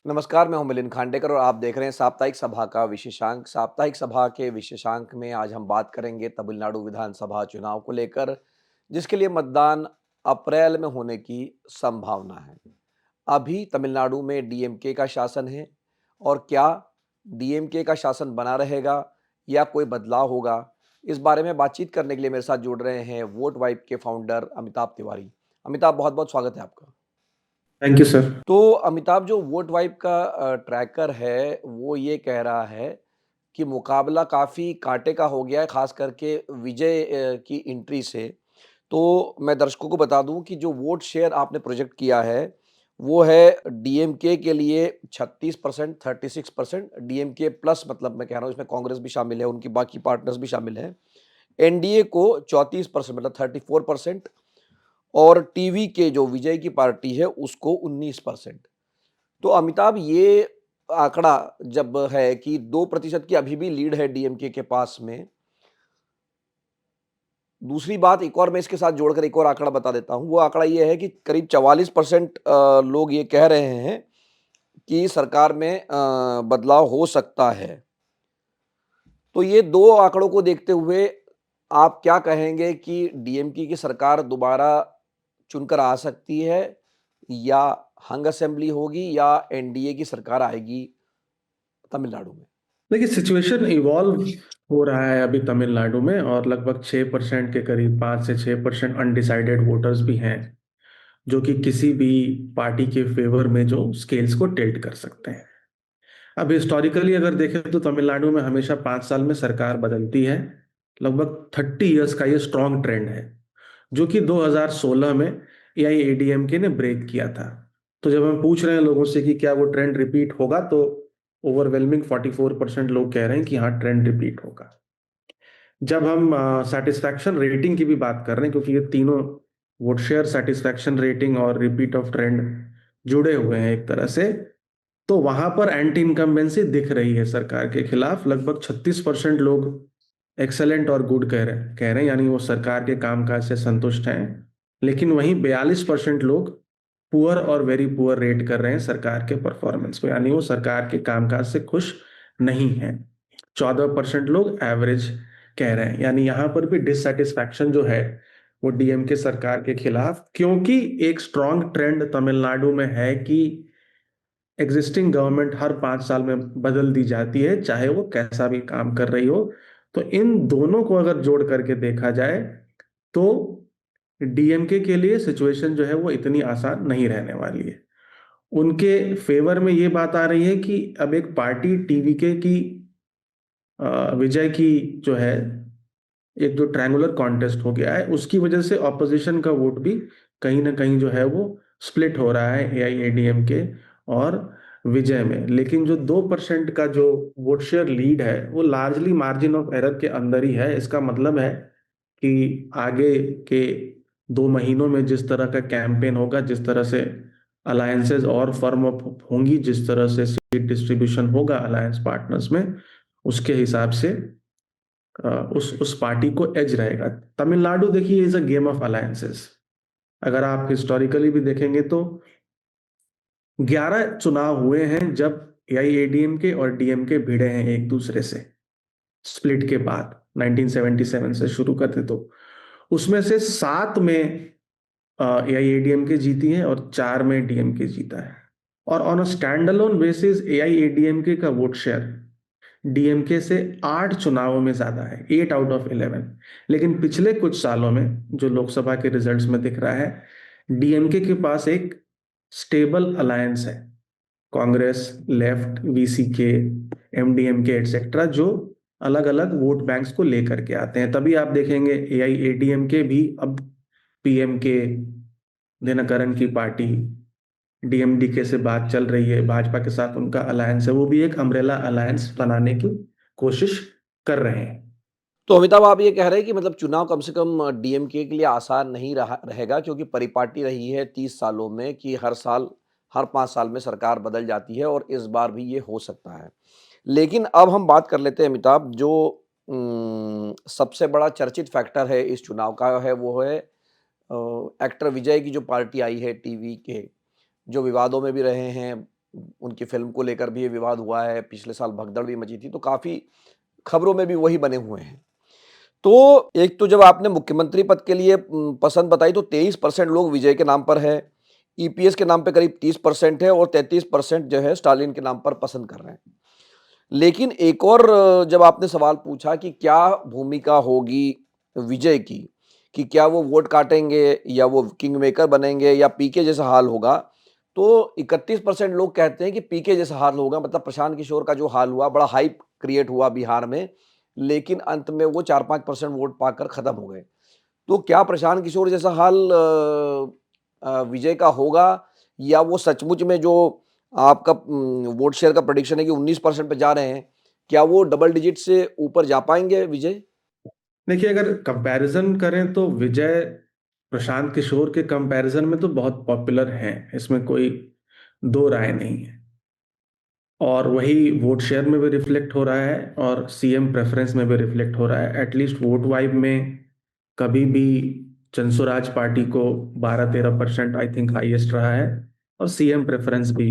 नमस्कार, मैं हूं मिलिंद खांडेकर और आप देख रहे हैं साप्ताहिक सभा का विशेषांक। साप्ताहिक सभा के विशेषांक में आज हम बात करेंगे तमिलनाडु विधानसभा चुनाव को लेकर, जिसके लिए मतदान अप्रैल में होने की संभावना है। अभी तमिलनाडु में डीएमके का शासन है और क्या डीएमके का शासन बना रहेगा या कोई बदलाव होगा? इस बारे में बातचीत करने के लिए मेरे साथ जुड़ रहे हैं वोट वाइब के फाउंडर अमिताभ तिवारी। अमिताभ, बहुत-बहुत स्वागत है आपका। Thank you sir. तो अमिताभ, जो वोट वाइब का ट्रैकर है, वो ये कह रहा है कि मुकाबला काफ़ी कांटे का हो गया है, ख़ास करके विजय की एंट्री से। तो मैं दर्शकों को बता दूँ कि जो वोट शेयर आपने प्रोजेक्ट किया है, वो है डीएमके के लिए 36%, 36%, डीएमके प्लस, मतलब मैं कह रहा हूँ इसमें कांग्रेस भी शामिल है, उनकी बाकी पार्टनर्स भी शामिल हैं। एनडीए को 34%, मतलब 34%, और टीवी के जो विजय की पार्टी है उसको 19%। तो अमिताभ, ये आंकड़ा जब है कि 2% की अभी भी लीड है डीएमके के पास में। दूसरी बात, एक और मैं इसके साथ जोड़कर एक और आंकड़ा बता देता हूँ। वो आंकड़ा ये है कि करीब 44% लोग ये कह रहे हैं कि सरकार में बदलाव हो सकता है। तो ये 2 आंकड़ों को देखते हुए आप क्या कहेंगे कि डीएमके की सरकार दोबारा चुनकर आ सकती है, या हंग असेंबली होगी, या एनडीए की सरकार आएगी तमिलनाडु में? देखिए, सिचुएशन इवॉल्व हो रहा है अभी तमिलनाडु में, और लगभग 6% के करीब, 5 से 6% अनडिसाइडेड वोटर्स भी हैं जो कि किसी भी पार्टी के फेवर में जो स्केल्स को टिल्ट कर सकते हैं। अब हिस्टोरिकली अगर देखें तो तमिलनाडु में हमेशा 5 साल में सरकार बदलती है। लगभग 30 इयर्स का ये स्ट्रॉन्ग ट्रेंड है, जो कि 2016 में एआईएडीएमके ने ब्रेक किया था। तो जब हम पूछ रहे हैं लोगों से कि क्या वो ट्रेंड रिपीट होगा, तो ओवरवेलमिंग 44% लोग कह रहे हैं कि हाँ, ट्रेंड रिपीट होगा। जब हम सेटिस्फैक्शन रेटिंग की भी बात कर रहे हैं, क्योंकि ये तीनों, वोट शेयर, सेटिस्फैक्शन रेटिंग और रिपीट ऑफ ट्रेंड, जुड़े हुए हैं एक तरह से, तो वहां पर एंटी इनकम्बेंसी दिख रही है सरकार के खिलाफ। लगभग 36% लोग एक्सेलेंट और गुड कह रहे हैं, यानी वो सरकार के कामकाज से संतुष्ट हैं। लेकिन वहीं 42% लोग पुअर और वेरी पुअर रेट कर रहे हैं सरकार के परफॉर्मेंस को, यानी वो सरकार के कामकाज से खुश नहीं है। 14% लोग एवरेज कह रहे हैं, यानी यहां पर भी डिससेटिस्फैक्शन जो है वो डीएमके सरकार के खिलाफ, क्योंकि एक स्ट्रॉन्ग ट्रेंड तमिलनाडु में है कि एग्जिस्टिंग गवर्नमेंट हर 5 साल में बदल दी जाती है, चाहे वो कैसा भी काम कर रही हो। तो इन दोनों को अगर जोड़ करके देखा जाए तो डीएमके के लिए सिचुएशन जो है वो इतनी आसान नहीं रहने वाली है। उनके फेवर में ये बात आ रही है कि अब एक पार्टी टीवीके की विजय की जो है, एक जो ट्रायंगुलर कॉन्टेस्ट हो गया है, उसकी वजह से ऑपोजिशन का वोट भी कहीं ना कहीं जो है वो स्प्लिट हो रहा है एआईएडीएमके और विजय में। लेकिन जो 2% का जो वोट शेयर लीड है वो लार्जली मार्जिन ऑफ एरर के अंदर ही है। इसका मतलब है कि आगे के 2 महीनों में जिस तरह का कैंपेन होगा, जिस तरह से अलायंसेज और फर्म अप होंगी, जिस तरह से सीट डिस्ट्रीब्यूशन होगा अलायंस पार्टनर्स में, उसके हिसाब से उस पार्टी को एज रहेगा। तमिलनाडु देखिए is a game of alliances. अगर आप हिस्टोरिकली भी देखेंगे तो 11 चुनाव हुए हैं जब एआईएडीएमके और डीएमके भिड़े हैं एक दूसरे से, स्प्लिट के बाद 1977 से शुरू करते तो उसमें से 7 में एआईएडीएमके जीती है और 4 में डीएमके जीता है। और on a stand alone basis AIADMK का वोट शेयर डीएमके से 8 चुनावों में ज्यादा है, 8 आउट ऑफ 11। लेकिन पिछले कुछ सालों में जो लोकसभा के रिजल्ट्स में दिख रहा है, डीएमके के पास एक स्टेबल अलायंस है, Congress, left, VCK, MDMK etcetera, जो अलग अलग वोट बैंक्स को लेकर के आते हैं। तभी आप देखेंगे एआईएडीएमके भी अब पीएमके, दिनकरन की पार्टी, डीएमडीके से बात चल रही है, भाजपा के साथ उनका अलायंस है, वो भी एक अम्ब्रेला अलायंस बनाने की कोशिश कर रहे हैं। तो अमिताभ, आप ये कह रहे हैं कि मतलब चुनाव कम से कम डीएमके के लिए आसान नहीं रहेगा, क्योंकि परिपाटी रही है 30 सालों में कि हर साल, हर 5 साल में सरकार बदल जाती है, और इस बार भी ये हो सकता है। लेकिन अब हम बात कर लेते हैं अमिताभ, जो सबसे बड़ा चर्चित फैक्टर है इस चुनाव का है, वो है एक्टर विजय की जो पार्टी आई है टीवी के, जो विवादों में भी रहे हैं, उनकी फ़िल्म को लेकर भी ये विवाद हुआ है, पिछले साल भगदड़ भी मची थी, तो काफ़ी खबरों में भी वही बने हुए हैं। तो एक तो जब आपने मुख्यमंत्री पद के लिए पसंद बताई तो 23% लोग विजय के नाम पर है, ईपीएस के नाम पे करीब 30% है और 33% जो है स्टालिन के नाम पर पसंद कर रहे हैं। लेकिन एक और जब आपने सवाल पूछा कि क्या भूमिका होगी विजय की, कि क्या वो वोट काटेंगे या वो किंग मेकर बनेंगे या पीके जैसा हाल होगा, तो 31% लोग कहते हैं कि पीके जैसा हाल होगा, मतलब प्रशांत किशोर का जो हाल हुआ, बड़ा हाइप क्रिएट हुआ बिहार में, लेकिन अंत में वो 4-5% वोट पाकर खत्म हो गए। तो क्या प्रशांत किशोर जैसा हाल विजय का होगा या वो सचमुच में जो आपका वोट शेयर का प्रेडिक्शन है कि 19% पे जा रहे हैं, क्या वो डबल डिजिट से ऊपर जा पाएँगे विजय? देखिए, अगर कंपैरिजन करें तो विजय प्रशांत किशोर के कंपैरिजन में तो बहुत पॉपुलर हैं, इसमें कोई दो राय नहीं है। और वही वोट शेयर में भी रिफ्लेक्ट हो रहा है और सीएम प्रेफरेंस में भी रिफ्लेक्ट हो रहा है। एटलीस्ट वोट वाइब में कभी भी जनसुराज पार्टी को 12-13% आई थिंक हाईएस्ट रहा है, और सीएम प्रेफरेंस भी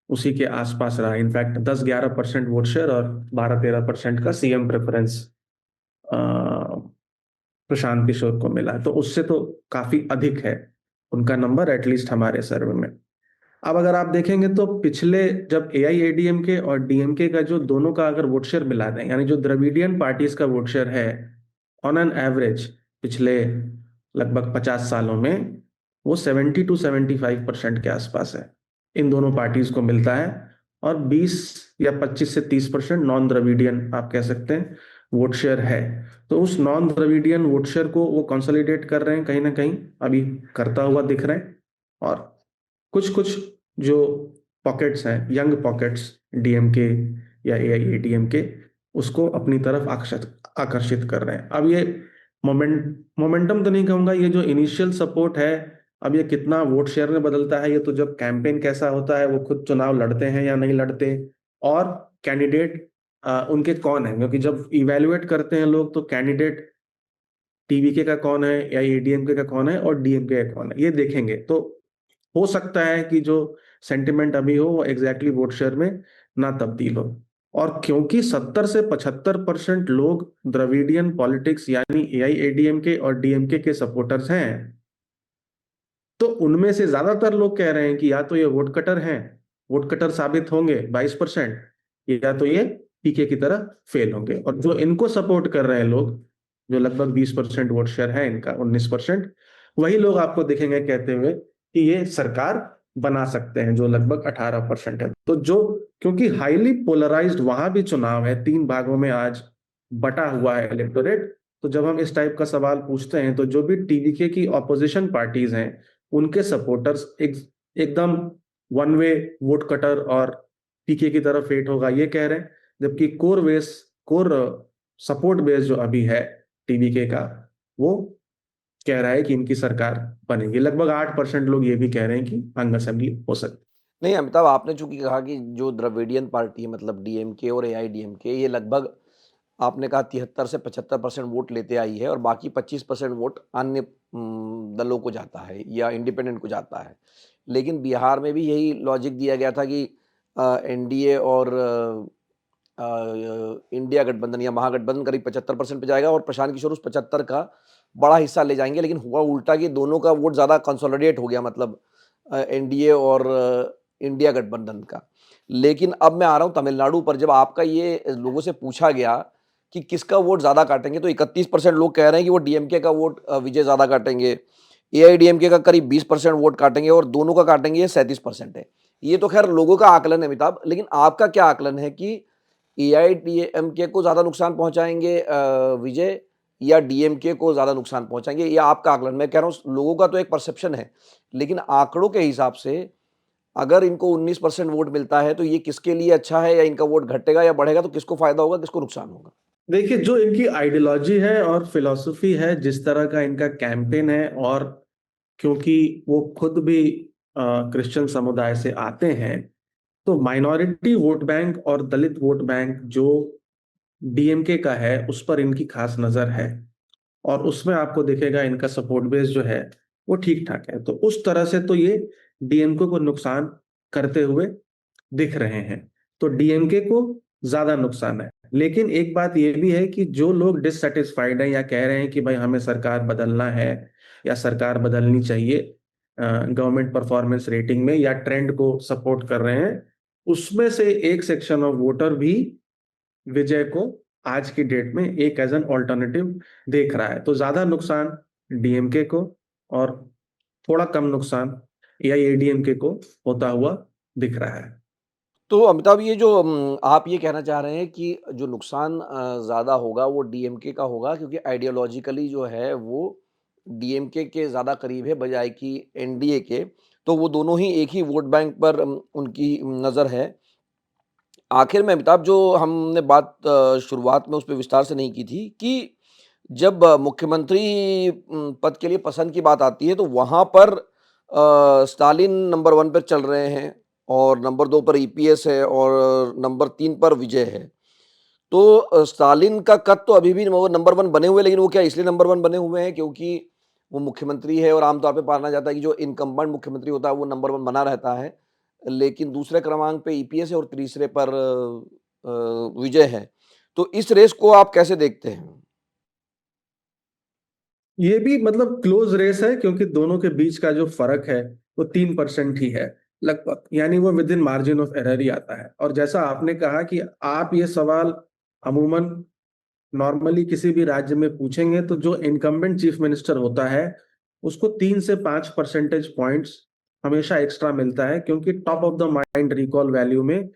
उसी के आसपास रहा है। इनफैक्ट 10-11% वोट शेयर और 12-13% का सीएम प्रेफरेंस प्रशांत किशोर को मिला है, तो उससे तो काफी अधिक है उनका नंबर, एटलीस्ट हमारे सर्वे में। अब अगर आप देखेंगे तो पिछले, जब एआईएडीएमके और डीएमके का जो दोनों का अगर वोट शेयर मिला दें, यानी जो द्रविडियन पार्टीज का वोट शेयर है ऑन एन एवरेज पिछले लगभग 50 सालों में, वो 70-75% के आसपास है, इन दोनों पार्टीज को मिलता है। और 20 या 25 से 30% नॉन द्रविडियन आप कह सकते हैं वोट शेयर है। तो उस नॉन द्रविडियन वोट शेयर को वो कंसोलिडेट कर रहे हैं, कहीं ना कहीं अभी करता हुआ दिख रहे हैं। और कुछ कुछ जो पॉकेट्स हैं, यंग पॉकेट्स डीएमके या एआईएडीएमके, उसको अपनी तरफ आकर्षित आकर्षित कर रहे हैं। अब ये मोमेंटम तो नहीं कहूंगा, ये जो इनिशियल सपोर्ट है, अब ये कितना वोट शेयर में बदलता है, ये तो जब कैंपेन कैसा होता है, वो खुद चुनाव लड़ते हैं या नहीं लड़ते, और कैंडिडेट उनके कौन है, क्योंकि जब इवेलुएट करते हैं लोग तो कैंडिडेट टीवीके का कौन है या एडीएमके का कौन है और डीएमके का कौन है, ये देखेंगे। तो हो सकता है कि जो सेंटिमेंट अभी हो वो एग्जैक्टली वोट शेयर में ना तब्दील हो। और क्योंकि 70 से 75% लोग द्रविडियन पॉलिटिक्स यानी एआईएडीएमके और डीएमके के सपोर्टर्स हैं, तो उनमें से ज्यादातर लोग कह रहे हैं कि या तो ये वोट कटर हैं, वोट कटर साबित होंगे 22%, या तो ये पीके की तरह फेल होंगे। और जो इनको सपोर्ट कर रहे हैं लोग, जो लगभग 20% वोट शेयर है इनका, 19%, वही लोग आपको दिखेंगे कहते हुए कि ये सरकार बना सकते हैं, जो लगभग 18% है। तो जो, क्योंकि हाईली पोलराइज्ड वहां भी चुनाव है, 3 भागों में आज बटा हुआ है इलेक्टोरेट, तो जब हम इस टाइप का सवाल पूछते हैं तो जो भी टीवीके की ऑपोजिशन पार्टीज हैं, उनके सपोर्टर्स एकदम वन वे वोट कटर और पीके की तरफ फेट होगा ये कह रहे हैं। जबकि कोर सपोर्ट बेस जो अभी है टीवीके का, वो कह रहा है कि इनकी सरकार बनेगी। लगभग 8% लोग ये भी कह रहे हैं कि अंग असेंबली हो सकती। नहीं, अमिताभ, आपने चूँकि कहा कि जो द्रविडियन पार्टी है, मतलब डीएमके और एआईडीएमके, ये लगभग आपने कहा 73 से 75% वोट लेते आई है और बाकी 25% वोट अन्य दलों को जाता है या इंडिपेंडेंट को जाता है। लेकिन बिहार में भी यही लॉजिक दिया गया था कि एनडीए और इंडिया गठबंधन या महागठबंधन करीब 75% पे जाएगा और प्रशांत किशोर उस 75 का बड़ा हिस्सा ले जाएँगे। लेकिन हुआ उल्टा कि दोनों का वोट ज़्यादा कंसोलिडेट हो गया, मतलब एनडीए और इंडिया गठबंधन का। लेकिन अब मैं आ रहा हूँ तमिलनाडु पर, जब आपका ये लोगों से पूछा गया कि किसका वोट ज़्यादा काटेंगे, तो 31% लोग कह रहे हैं कि वो डीएमके का वोट विजय ज़्यादा काटेंगे। एआईडीएमके का करीब 20% वोट काटेंगे और दोनों का काटेंगे ये 37% है। ये तो खैर लोगों का आकलन है अमिताभ, लेकिन आपका क्या आकलन है कि एआईडीएमके को ज़्यादा नुकसान पहुँचाएँगे विजय, या डीएमके को ज़्यादा नुकसान पहुँचाएँगे? ये आपका आकलन, मैं कह रहा हूँ लोगों का तो एक परसेप्शन है, लेकिन आंकड़ों के हिसाब से अगर इनको 19% वोट मिलता है तो ये किसके लिए अच्छा है, या इनका वोट घटेगा या बढ़ेगा, तो किसको फ़ायदा होगा, किसको नुकसान होगा? देखिए, जो इनकी आइडियोलॉजी है और फिलॉसफी है, जिस तरह का इनका कैंपेन है, और क्योंकि वो खुद भी क्रिश्चियन समुदाय से आते हैं, तो माइनॉरिटी वोट बैंक और दलित वोट बैंक जो डीएमके का है उस पर इनकी खास नजर है। और उसमें आपको दिखेगा इनका सपोर्ट बेस जो है वो ठीक ठाक है, तो उस तरह से तो ये डीएमके को नुकसान करते हुए दिख रहे हैं। तो डीएमके को ज्यादा नुकसान है। लेकिन एक बात ये भी है कि जो लोग डिससेटिस्फाइड है या कह रहे हैं कि भाई हमें सरकार बदलना है या सरकार बदलनी चाहिए गवर्नमेंट परफॉर्मेंस रेटिंग में, या ट्रेंड को सपोर्ट कर रहे हैं, उसमें से एक सेक्शन ऑफ वोटर भी विजय को आज की डेट में एक एज एन ऑल्टरनेटिव देख रहा है। तो ज्यादा नुकसान डीएमके को और थोड़ा कम नुकसान एआईएडीएमके को होता हुआ दिख रहा है। तो अमिताभ ये जो आप ये कहना चाह रहे हैं कि जो नुकसान ज़्यादा होगा वो डीएमके का होगा क्योंकि आइडियोलॉजिकली जो है वो डीएमके के ज़्यादा करीब है बजाय कि एनडीए के। तो वो दोनों ही एक ही वोट बैंक पर उनकी नज़र है। आखिर में अमिताभ जो हमने बात शुरुआत में उस पे विस्तार से नहीं की थी कि जब मुख्यमंत्री पद के लिए पसंद की बात आती है तो वहाँ पर स्टालिन नंबर 1 पे चल रहे हैं और नंबर 2 पर ईपीएस है और नंबर 3 पर विजय है। तो स्टालिन का कद तो अभी भी वो नंबर 1 बने हुए हैं, लेकिन वो क्या इसलिए नंबर 1 बने हुए हैं क्योंकि वो मुख्यमंत्री है और आम तौर पे माना जाता है कि जो इनकम्बेंट मुख्यमंत्री होता है वो नंबर 1 बना रहता है। लेकिन दूसरे क्रमांक पे ईपीएस है और तीसरे पर विजय है। तो इस रेस को आप कैसे देखते हैं? ये भी मतलब क्लोज रेस है, क्योंकि दोनों के बीच का जो फर्क है वो 3% ही है लगभग, यानी वो within margin of error ही आता है। और जैसा आपने कहा कि आप ये सवाल अमूमन नॉर्मली किसी भी राज्य में पूछेंगे तो जो इनकम्बेंट चीफ मिनिस्टर होता है उसको 3 से 5 परसेंटेज पॉइंट्स हमेशा एक्स्ट्रा मिलता है, क्योंकि top of the mind recall value में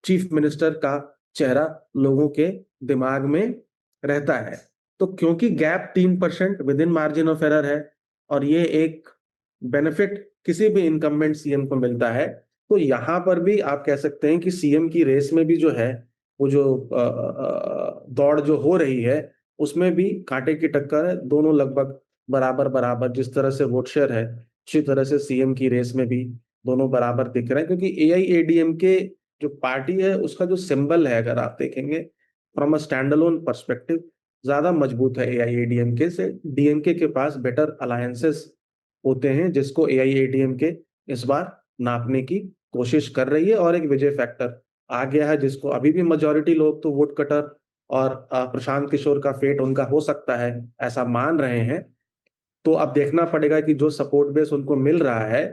चीफ मिनिस्टर का चेहरा लोगों के दिमाग में रहता है। तो क्योंकि gap 3% with in margin of error है और ये एक बेनिफिट किसी भी इनकम्बेंट सीएम को मिलता है, तो यहां पर भी आप कह सकते हैं कि सीएम की रेस में भी जो है वो जो दौड़ जो हो रही है उसमें भी कांटे की टक्कर है। दोनों लगभग बराबर बराबर जिस तरह से वोट शेयर है उसी तरह से सीएम की रेस में भी दोनों बराबर दिख रहे हैं, क्योंकि एआईएडीएमके जो पार्टी है उसका जो सिंबल है अगर आप देखेंगे from a stand alone perspective ज्यादा मजबूत है एआईएडीएमके से। डीएमके के पास बेटर अलायंसेस होते हैं, जिसको एआईएडीएमके इस बार नापने की कोशिश कर रही है, और एक विजय फैक्टर आ गया है जिसको अभी भी मेजोरिटी लोग तो वोट कटर और प्रशांत किशोर का फेट उनका हो सकता है ऐसा मान रहे हैं। तो अब देखना पड़ेगा कि जो सपोर्ट बेस उनको मिल रहा है,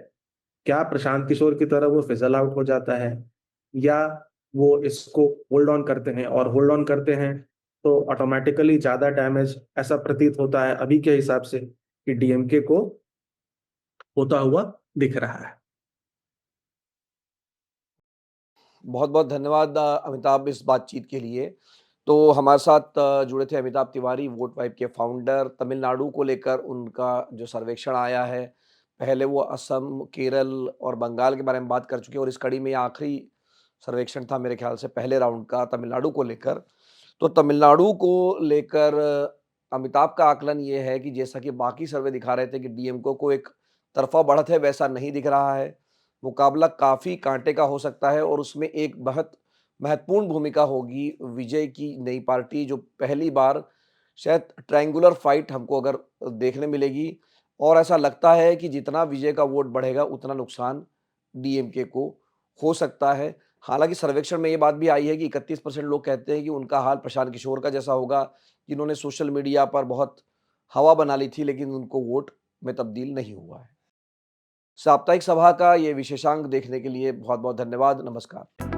क्या प्रशांत किशोर की तरह वो फिजल आउट हो जाता है, या वो इसको होल्ड ऑन करते हैं, और होल्ड ऑन करते हैं तो ऑटोमेटिकली ज्यादा डैमेज ऐसा प्रतीत होता है अभी के हिसाब से कि डीएमके को होता हुआ दिख रहा है। बहुत-बहुत धन्यवाद अमिताभ इस बातचीत के लिए। तो हमारे साथ जुड़े थे अमिताभ तिवारी, वोट वाइब के फाउंडर। तमिलनाडु को लेकर उनका जो सर्वेक्षण आया है, पहले वो असम, केरल और बंगाल के बारे में बात कर चुके हैं और इस कड़ी में ये आखिरी सर्वेक्षण था मेरे ख़्याल से पहले राउंड का तमिलनाडु को लेकर। तो तमिलनाडु को लेकर अमिताभ का आकलन ये है कि जैसा कि बाकी सर्वे दिखा रहे थे कि डीएमके को एक तरफ़ा बढ़त है, वैसा नहीं दिख रहा है। मुकाबला काफ़ी कांटे का हो सकता है और उसमें एक बहुत महत्वपूर्ण भूमिका होगी विजय की नई पार्टी जो पहली बार शायद ट्रायंगुलर फाइट हमको अगर देखने मिलेगी और ऐसा लगता है कि जितना विजय का वोट बढ़ेगा उतना नुकसान डीएमके को हो सकता है। हालाँकि सर्वेक्षण में ये बात भी आई है कि 31% लोग कहते हैं कि उनका हाल प्रशांत किशोर का जैसा होगा, जिन्होंने सोशल मीडिया पर बहुत हवा बना ली थी लेकिन उनको वोट में तब्दील नहीं हुआ है। साप्ताहिक सभा का ये विशेषांक देखने के लिए बहुत-बहुत धन्यवाद। नमस्कार।